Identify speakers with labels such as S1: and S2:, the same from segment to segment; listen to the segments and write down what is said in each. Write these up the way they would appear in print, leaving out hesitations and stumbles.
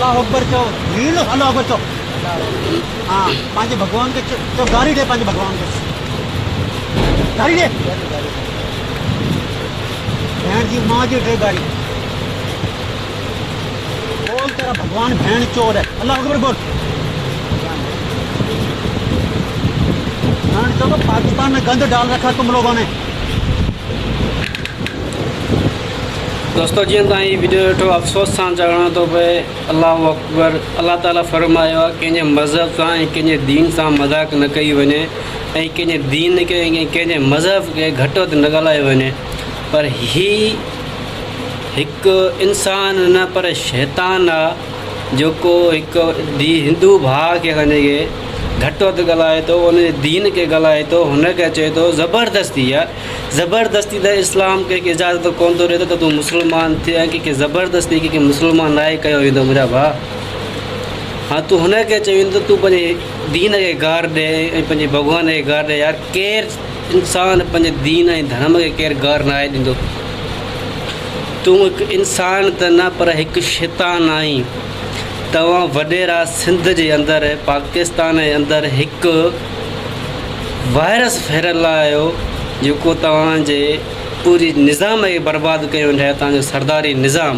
S1: अल्लाह अकबर चो हील अल्लाह अकबर चो हाँ पांच भगवान के चो गाड़ी दे पांच भगवान के गाड़ी दे बहन जी माँ जी दे गाड़ी बोल तेरा भगवान बहन चोर है अल्लाह अकबर बोल चलो पाकिस्तान में गंद डाल रखा तुम लोगों ने।
S2: दोस्तों जी तव्हां वीडियो ॾिठो अफ़सोस सां चवणो थो पए अल्लाह अकबर अल्लाह ताला फरमायो आहे कंहिंजे मज़हब सां ऐं कंहिंजे दीन सां मज़ाक़ न कई वञे ऐं कंहिंजे दीन खे कंहिंजे मज़हब खे घटि वधि न ॻाल्हायो वञे पर ही हिकु इंसान न पर शैतान आहे जेको हिकु हिंदू भाउ खे घटि वधि ॻाल्हाए थो उन दीन खे ॻाल्हाए थो हुनखे चए थो ज़बरदस्ती आहे ज़बरदस्ती त इस्लाम कंहिंखे इजाज़त कोन थो ॾिए त तूं मुस्लमान थिए ऐं कंहिंखे ज़बरदस्ती कंहिंखे मुस्लमान नाहे कयो वेंदो मुंहिंजा भाउ। हाँ तूं हुनखे चवंदो तूं पंहिंजे दीन खे गार ॾे ऐं पंहिंजे भॻवान खे गार ॾे यार केरु इंसान पंहिंजे दीन ऐं धर्म खे केरु गार न आहे ॾींदो। तूं हिकु इंसान त न पर हिकु शैतान आहीं। तव्हां वॾेरा सिंध जे अंदरि पाकिस्तान जे अंदरि हिकु वायरस फैलियल आहियो जेको तव्हांजे पूरी निज़ाम खे बर्बादु कयो आहे तव्हांजो सरदारी निज़ाम।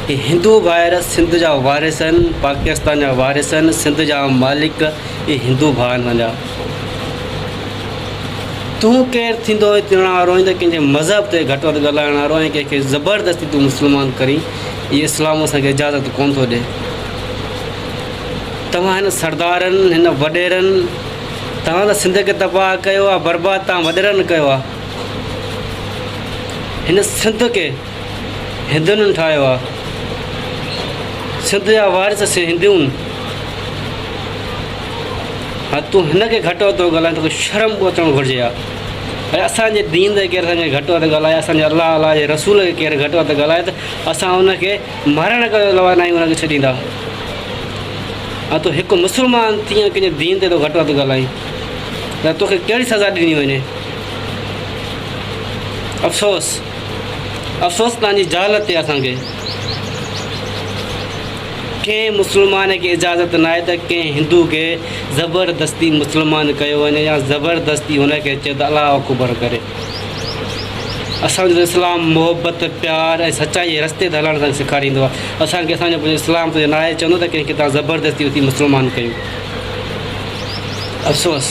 S2: ही हिंदू वायरस सिंध जा वारिस आहिनि पाकिस्तान जा वारिस आहिनि सिंध जा मालिक इहे हिंदू भाउ आहिनि मुंहिंजा। तूं केरु थींदो चवण वारो आहीं त कंहिंजे मज़हब ते घटि वधि ॻाल्हाइण वारो ऐं कंहिंखे ज़बरदस्ती तूं मुस्लमान करी इहो इस्लाम असांखे इजाज़त कोन थो ॾिए। तव्हां हिन सरदारनि हिन वॾेरनि तव्हां त सिंध खे तबाह कयो आहे बर्बादु तव्हां वॾेरनि कयो आहे। हिन सिंध खे हिंदुनि ठाहियो आहे सिंध जा वारिस हिंदुनि। हा तूं हिनखे घटि वधि थो ॻाल्हाए तोखे शर्म अचणु घुरिजे आहे। ऐं असांजे दीन ते केरु असांखे घटि वधि ॻाल्हाए असांजे अलाह जे रसूल खे केरु घटि वधि ॻाल्हाए त असां हुनखे मारण खां अलावा न हुनखे छॾींदा। हा तूं हिकु मुस्लमान तीअं कंहिंजे दीन ते तो घटि वधि ॻाल्हाईं त तोखे कहिड़ी सज़ा ॾिनी वञे। अफ़सोस अफ़सोस तव्हांजी ज़ालत ते असांखे कंहिं मुस्लमान खे इजाज़त न आहे त कंहिं हिंदू खे ज़बरदस्ती मुस्लमान कयो वञे या ज़बरदस्ती हुनखे चए त अलाह अकबर करे। असांजो इस्लाम मोहबत प्यार ऐं सचाई जे रस्ते ते हलण असांखे सेखारींदो आहे। असांखे असांजो पंहिंजो इस्लाम ते न आहे चवंदो त कंहिंखे तव्हां ज़बरदस्ती उथी मुस्लमान कयो। अफ़सोस।